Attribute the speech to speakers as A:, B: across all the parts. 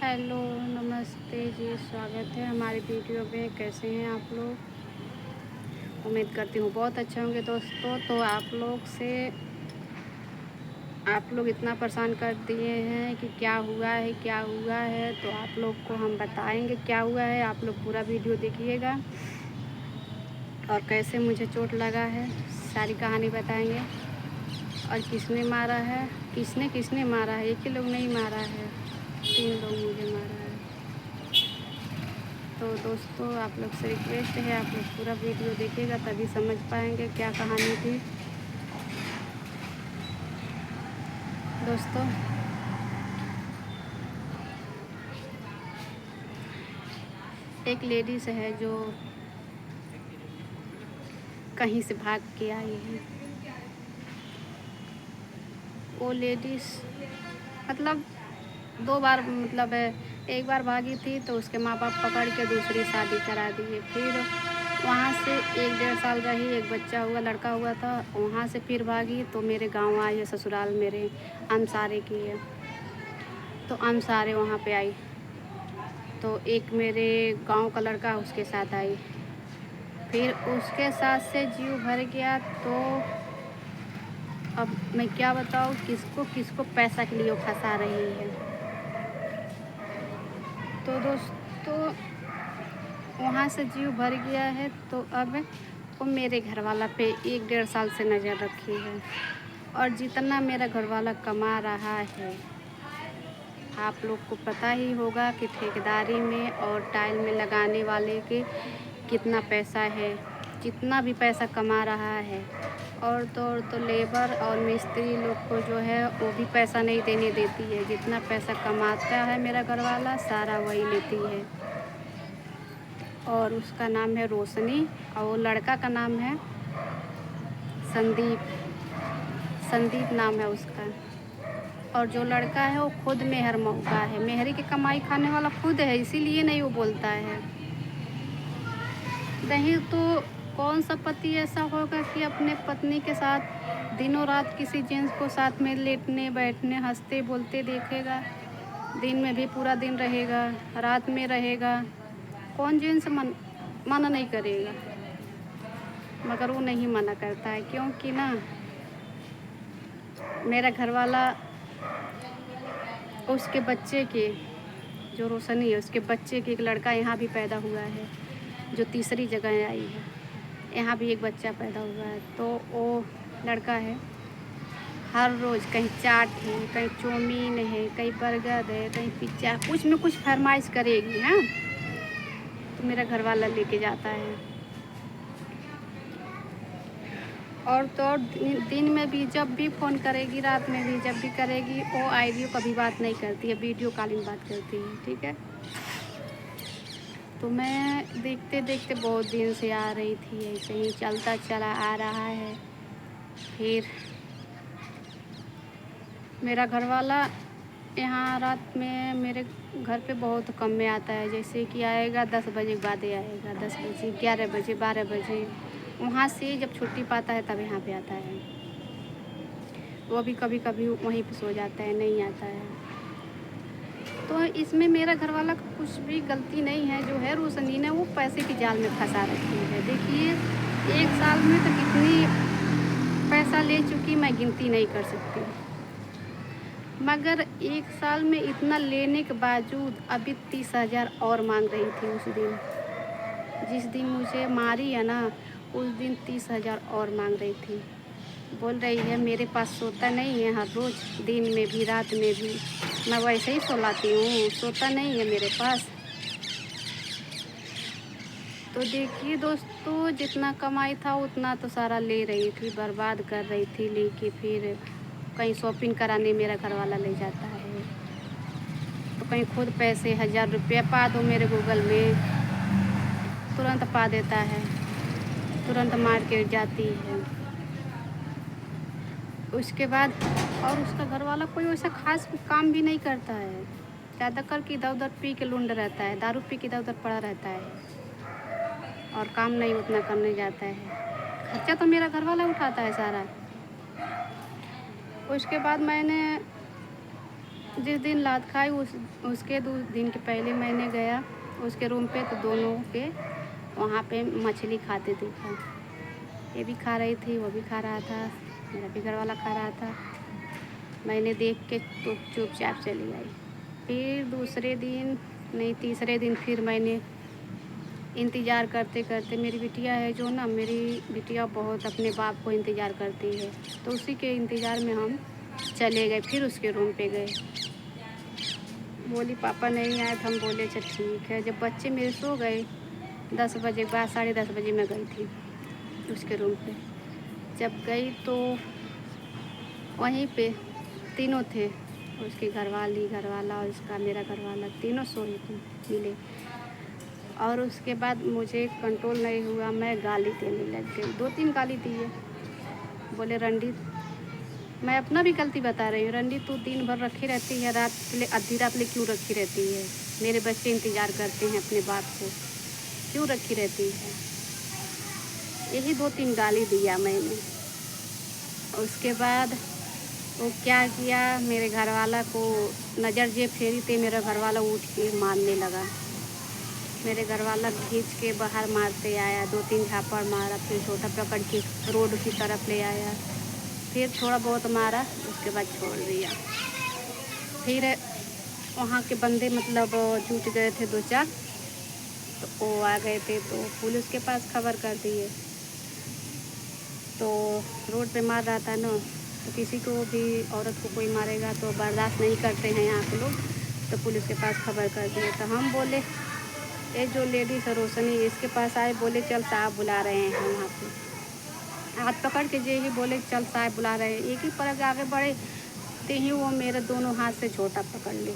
A: Hello, नमस्ते जी, स्वागत है हमारी वीडियो में। कैसे हैं आप लोग? उम्मीद करती हूँ बहुत अच्छे होंगे दोस्तों। तो आप लोग इतना परेशान कर दिए हैं कि क्या हुआ है, क्या हुआ है। तो आप लोग को हम बताएंगे क्या हुआ है। आप लोग पूरा वीडियो देखिएगा और कैसे मुझे चोट लगा है सारी कहानी बताएंगे। और किसने मारा है, किसने मारा है। एक ही लोग नहीं मारा है, 3 लोग मुझे मारा है। तो दोस्तों आप लोग से रिक्वेस्ट है, आप लोग पूरा वीडियो देखिएगा तभी समझ पाएंगे क्या कहानी थी। दोस्तों एक लेडीज़ है जो कहीं से भाग के आई है। वो लेडीज़ मतलब 2 बार एक बार भागी थी तो उसके माँ बाप पकड़ के दूसरी शादी करा दिए। फिर वहाँ से 1 डेढ़ साल रही, एक बच्चा हुआ, लड़का हुआ था। वहाँ से फिर भागी तो मेरे गांव आई है, ससुराल मेरे अनसारे की है। तो अनसारे वहाँ पे आई तो एक मेरे गांव का लड़का उसके साथ आई। फिर उसके साथ से जीव भर गया। तो अब मैं क्या बताऊँ, किसको किसको पैसा के लिए वो फंसा रही है। तो दोस्तों वहाँ से जीव भर गया है तो अब वो मेरे घर वाला पे 1 डेढ़ साल से नज़र रखी है। और जितना मेरा घर वाला कमा रहा है, आप लोग को पता ही होगा कि ठेकेदारी में और टाइल में लगाने वाले के कितना पैसा है, जितना भी पैसा कमा रहा है। और तो लेबर और मिस्त्री लोग को जो है वो भी पैसा नहीं देने देती है। जितना पैसा कमाता है मेरा घरवाला सारा वही लेती है। और उसका नाम है रोशनी और वो लड़का का नाम है संदीप। संदीप नाम है उसका। और जो लड़का है वो खुद मेहर मौका है, मेहरी की कमाई खाने वाला खुद है, इसीलिए नहीं वो बोलता है। नहीं तो कौन सा पति ऐसा होगा कि अपने पत्नी के साथ दिनों रात किसी जेंट्स को साथ में लेटने बैठने हंसते बोलते देखेगा। दिन में भी पूरा दिन रहेगा, रात में रहेगा। कौन जेंट्स मना नहीं करेगा। मगर वो नहीं मना करता है क्योंकि ना मेरा घरवाला उसके बच्चे के, जो रोशनी है उसके बच्चे के एक लड़का यहाँ भी पैदा हुआ है, जो तीसरी जगह आई है। यहाँ भी एक बच्चा पैदा हुआ है। तो वो लड़का है हर रोज़ कहीं चाट है, कहीं चाउमीन है, कहीं बर्गर है, कहीं पिज्ज़ा, कुछ में कुछ फरमाइश करेगी। हाँ तो मेरा घरवाला लेके जाता है। और तो और दिन में भी जब भी फ़ोन करेगी, रात में भी जब भी करेगी, वो आईडियो कभी बात नहीं करती है, वीडियो कॉलिंग बात करती है। ठीक है। तो मैं देखते देखते बहुत दिन से आ रही थी, ऐसे ही चलता चला आ रहा है। फिर मेरा घरवाला यहाँ रात में मेरे घर पे बहुत कम में आता है। जैसे कि आएगा 10 बजे के बाद ही आएगा, 10 बजे, 11 बजे, 12 बजे। वहाँ से जब छुट्टी पाता है तब यहाँ पे आता है। वो भी कभी कभी वहीं पे सो जाता है, नहीं आता है। तो इसमें मेरा घरवाला का कुछ भी गलती नहीं है। जो है रोशनी ने वो पैसे की जाल में फंसा रखी है। देखिए 1 साल में तो कितनी पैसा ले चुकी मैं गिनती नहीं कर सकती। मगर 1 साल में इतना लेने के बावजूद अभी 30,000 और मांग रही थी उस दिन। जिस दिन मुझे मारी है ना, उस दिन 30,000 और मांग रही थी। बोल रही है मेरे पास सोता नहीं है, हर रोज़ दिन में भी रात में भी मैं वैसे ही सोलाती हूँ, सोता नहीं है मेरे पास। तो देखिए दोस्तों जितना कमाई था उतना तो सारा ले रही थी, बर्बाद कर रही थी। लेके फिर कहीं शॉपिंग कराने मेरा घरवाला ले जाता है, तो कहीं खुद पैसे 1,000 रुपया पा दो मेरे गूगल में, तुरंत पा देता है, तुरंत मार्केट जाती है। उसके बाद और उसका घरवाला कोई वैसा खास काम भी नहीं करता है। ज़्यादा करके इधर उधर पी के लुंड रहता है, दारू पी के इधर उधर पड़ा रहता है और काम नहीं उतना करने जाता है। खर्चा तो मेरा घरवाला उठाता है सारा। उसके बाद मैंने जिस दिन लात खाई उसके 2 दिन के पहले मैंने गया उसके रूम पे, तो दोनों के वहाँ पे मछली खाते देखा। ये भी खा रही थी, वो भी खा रहा था, मेरा भी घरवाला खा रहा था। मैंने देख के तो चुपचाप चली आई। फिर दूसरे दिन नहीं, तीसरे दिन फिर मैंने इंतज़ार करते करते, मेरी बिटिया है जो ना, मेरी बिटिया बहुत अपने बाप को इंतज़ार करती है, तो उसी के इंतज़ार में हम चले गए। फिर उसके रूम पे गए, बोली पापा नहीं आए, तो हम बोले अच्छा ठीक है। जब बच्चे मेरे सो गए 10 बजे के बाद, 10:30 बजे मैं गई थी उसके रूम पे। जब गई तो वहीं पे तीनों थे, उसकी घरवाली, घरवाला और उसका मेरा घरवाला, तीनों सोए थे मिले। और उसके बाद मुझे कंट्रोल नहीं हुआ, मैं गाली देने लग गई। 2-3 गाली दिए। बोले रणदीप, मैं अपना भी गलती बता रही हूँ, रणदीप तू दिन भर रखी रहती है, रात के लिए आधी रात लिए क्यों रखी रहती है? मेरे बच्चे इंतज़ार करते हैं अपने बाप को, क्यों रखी रहती है? यही 2-3 गाली दिया मैंने। उसके बाद वो क्या किया, मेरे घरवाला को नज़र जे फेरी थी, मेरा घरवाला उठ के मारने लगा। मेरे घरवाला खींच के बाहर मारते आया, 2-3 झापड़ मारा, फिर छोटा पकड़ के रोड की तरफ ले आया, फिर थोड़ा बहुत मारा, उसके बाद छोड़ दिया। फिर वहाँ के बंदे मतलब जुट गए थे 2-4, तो वो आ गए थे, तो पुलिस के पास खबर कर दिए। तो रोड पे मार रहा था ना, तो किसी को भी, औरत को कोई मारेगा तो बर्दाश्त नहीं करते हैं यहाँ के लोग, तो पुलिस के पास खबर कर दिए। तो हम बोले, ये जो लेडीज़ है रोशनी, इसके पास आए, बोले चल साहब बुला रहे हैं हम वहाँ पे। हाथ पकड़ के जे ही बोले चल साहब बुला रहे हैं, एक ही परग आगे बढ़े तो ही वो मेरे दोनों हाथ से झोटा पकड़ ली।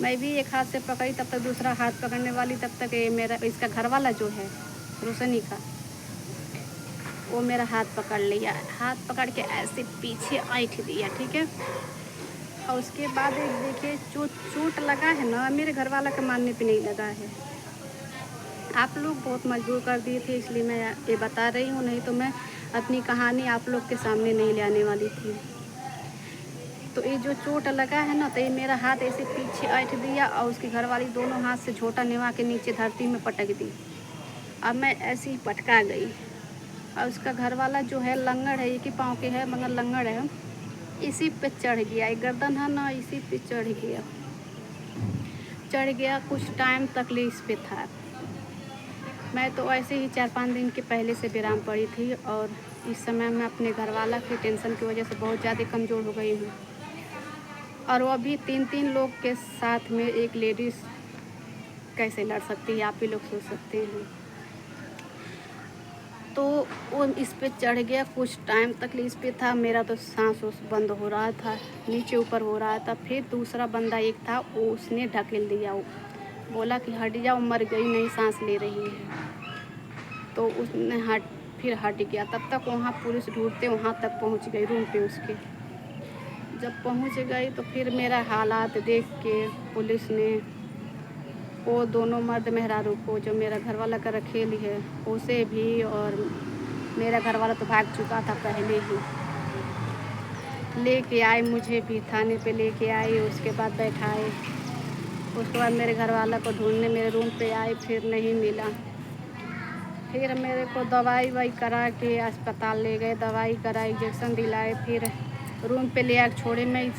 A: मैं भी एक हाथ से पकड़ी, तब तक दूसरा हाथ पकड़ने वाली, तब तक ये मेरा, इसका घरवाला जो है रोशनी का, वो मेरा हाथ पकड़ लिया। हाथ पकड़ के ऐसे पीछे ऐंठ दिया, ठीक है। और उसके बाद एक देखिए जो चोट लगा है ना, मेरे घरवाला के मानने पे नहीं लगा है। आप लोग बहुत मजबूर कर दिए थे, इसलिए मैं ये बता रही हूँ, नहीं तो मैं अपनी कहानी आप लोग के सामने नहीं ले आने वाली थी। तो ये जो चोट लगा है ना, तो ये मेरा हाथ ऐसे पीछे ऐंठ दिया और उसकी घरवाली दोनों हाथ से झोटा निभा के नीचे धरती में पटक दी। अब मैं ऐसे ही पटका गई, और उसका घरवाला जो है लंगड़ है, एक ही पाँव के है मगर लंगड़ है, इसी पे चढ़ गया। एक गर्दन है ना, इसी पे चढ़ गया। कुछ टाइम तक ले इस पे था। मैं तो ऐसे ही 4-5 दिन के पहले से विराम पड़ी थी, और इस समय मैं अपने घरवाला की टेंशन की वजह से बहुत ज़्यादा कमज़ोर हो गई हूँ। और वो अभी 3-3 लोग के साथ में एक लेडीज़ कैसे लड़ सकती है, आप ही लोग सोच सकते हैं। तो वो इस पे चढ़ गया, कुछ टाइम तक इस पे था। मेरा तो सांस बंद हो रहा था, नीचे ऊपर हो रहा था। फिर दूसरा बंदा एक था, वो उसने ढकेल दिया, वो बोला कि हट जाओ, मर गई नहीं, सांस ले रही है। तो उसने फिर हट गया। तब तक वहाँ पुलिस ढूंढते वहाँ तक पहुँच गई, रूम पे उसके। जब पहुँच गई तो फिर मेरा हालात देख के पुलिस ने वो दोनों मर्द मेहरारू को, जो मेरा घरवाला का रखेली है, उसे भी, और मेरा घरवाला तो भाग चुका था पहले ही, लेके आए, मुझे भी थाने पे लेके आए। उसके बाद बैठाए, उसके बाद मेरे घरवाला को ढूंढने मेरे रूम पे आए, फिर नहीं मिला। फिर मेरे को दवाई वाई करा के अस्पताल ले गए, दवाई करा, इंजेक्शन दिलाए, फिर रूम पे ले आकर छोड़े। मैं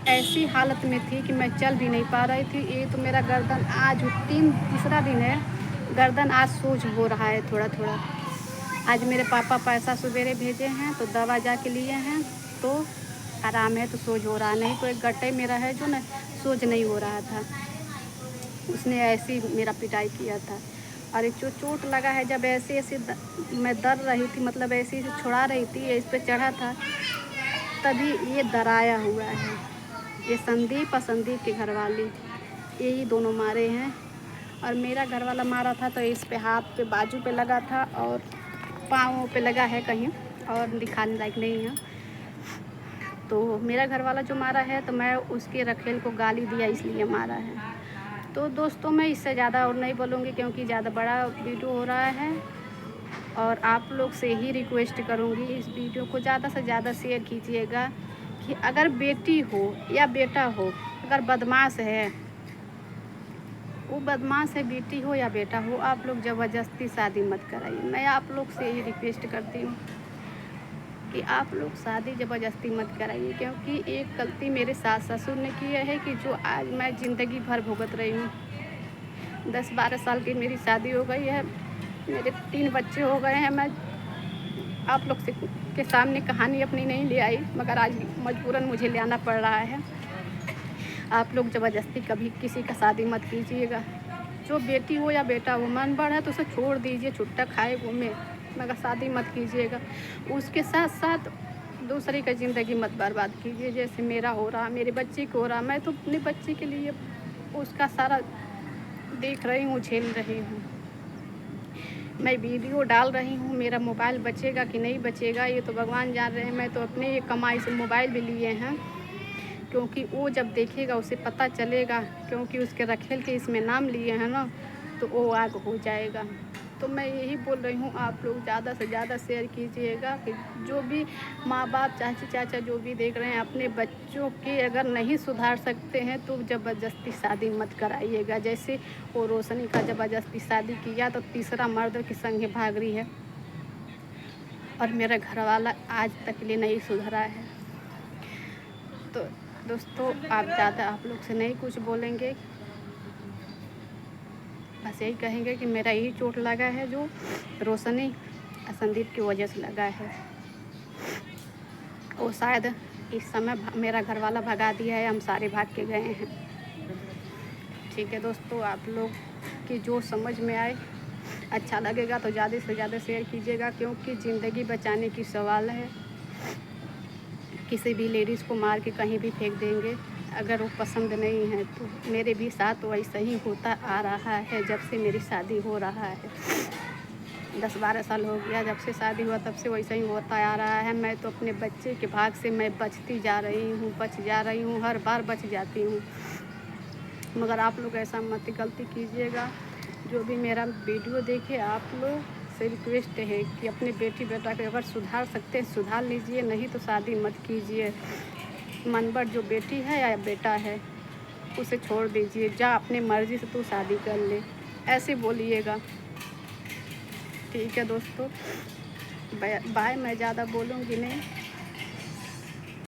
A: ऐसी हालत में थी कि मैं चल भी नहीं पा रही थी। ये तो मेरा गर्दन आज तीसरा दिन है, गर्दन आज सोज हो रहा है थोड़ा थोड़ा। आज मेरे पापा पैसा सवेरे भेजे हैं, तो दवा जाके लिए हैं, तो आराम है, तो सोज हो रहा। नहीं तो एक गट्टे मेरा है जो ना, सोज नहीं हो रहा था, उसने ऐसी मेरा पिटाई किया था। और एक जो चोट लगा है, जब ऐसे मैं दर रही थी, मतलब ऐसे छुड़ा रही थी, इस पे चढ़ा था, तभी ये दराया हुआ है। ये संदीप और संदीप की घरवाली, यही दोनों मारे हैं। और मेरा घरवाला मारा था तो इस पे हाथ पे बाजू पे लगा था, और पाँव पे लगा है कहीं, और दिखाने लायक नहीं है। तो मेरा घरवाला जो मारा है, तो मैं उसके रखेल को गाली दिया, इसलिए मारा है। तो दोस्तों, मैं इससे ज़्यादा और नहीं बोलूँगी, क्योंकि ज़्यादा बड़ा वीडियो हो रहा है। और आप लोग से ही रिक्वेस्ट करूँगी, इस वीडियो को ज़्यादा से ज़्यादा शेयर कीजिएगा, कि अगर बेटी हो या बेटा हो, अगर बदमाश है, वो बदमाश है, बेटी हो या बेटा हो, आप लोग ज़बरदस्ती शादी मत कराइए। मैं आप लोग से यही रिक्वेस्ट करती हूँ कि आप लोग शादी ज़बरदस्ती मत कराइए, क्योंकि एक गलती मेरे सास ससुर ने की है कि जो आज मैं ज़िंदगी भर भुगत रही हूँ। 10-12 साल की मेरी शादी हो गई है, मेरे 3 बच्चे हो गए हैं। मैं आप लोग से के सामने कहानी अपनी नहीं ले आई, मगर आज मजबूरन मुझे ले आना पड़ रहा है। आप लोग ज़बरदस्ती कभी किसी का शादी मत कीजिएगा। जो बेटी हो या बेटा हो, मन बड़ा है तो उसे छोड़ दीजिए, छुट्टा खाए घूमे, मगर शादी मत कीजिएगा। उसके साथ साथ दूसरे की ज़िंदगी मत बर्बाद कीजिए, जैसे मेरा हो रहा, मेरे बच्चे को हो रहा। मैं तो अपने बच्चे के लिए उसका सारा देख रही हूँ, झेल रही हूँ। मैं वीडियो डाल रही हूँ, मेरा मोबाइल बचेगा कि नहीं बचेगा ये तो भगवान जान रहे हैं। मैं तो अपने ये कमाई से मोबाइल भी लिए हैं, क्योंकि वो जब देखेगा उसे पता चलेगा, क्योंकि उसके रखेल के इसमें नाम लिए हैं ना, तो वो आग हो जाएगा। तो मैं यही बोल रही हूँ, आप लोग ज़्यादा से ज़्यादा शेयर कीजिएगा कि जो भी माँ बाप, चाची चाचा जो भी देख रहे हैं, अपने बच्चों के अगर नहीं सुधार सकते हैं तो ज़बरदस्ती शादी मत कराइएगा। जैसे वो रोशनी का ज़बरदस्ती शादी किया तो तीसरा मर्द के संग भाग रही है, और मेरा घर वाला आज तक लिए नहीं सुधरा है। तो दोस्तों, आप लोग से नहीं कुछ बोलेंगे, बस यही कहेंगे कि मेरा यही चोट लगा है जो रोशनी और संदीप की वजह से लगा है। वो शायद इस समय मेरा घर वाला भगा दिया है, हम सारे भाग के गए हैं। ठीक है दोस्तों, आप लोग की जो समझ में आए, अच्छा लगेगा तो ज़्यादा से ज़्यादा शेयर कीजिएगा, क्योंकि ज़िंदगी बचाने की सवाल है। किसी भी लेडीज़ को मार के कहीं भी फेंक देंगे, अगर वो पसंद नहीं है तो। मेरे भी साथ वैसा ही होता आ रहा है जब से मेरी शादी हो रहा है। 10-12 साल हो गया जब से शादी हुआ, तब से वैसा ही होता आ रहा है। मैं तो अपने बच्चे के भाग से मैं बच जा रही हूँ, हर बार बच जाती हूँ। मगर आप लोग ऐसा मत गलती कीजिएगा। जो भी मेरा वीडियो देखे, आप लोग से रिक्वेस्ट है कि अपने बेटी बेटा को अगर सुधार सकते हैं सुधार लीजिए, नहीं तो शादी मत कीजिए। मनबड़ जो बेटी है या बेटा है उसे छोड़ दीजिए, जा अपनी मर्ज़ी से तू शादी कर ले, ऐसे बोलिएगा। ठीक है दोस्तों, बाय। मैं ज़्यादा बोलूँगी नहीं।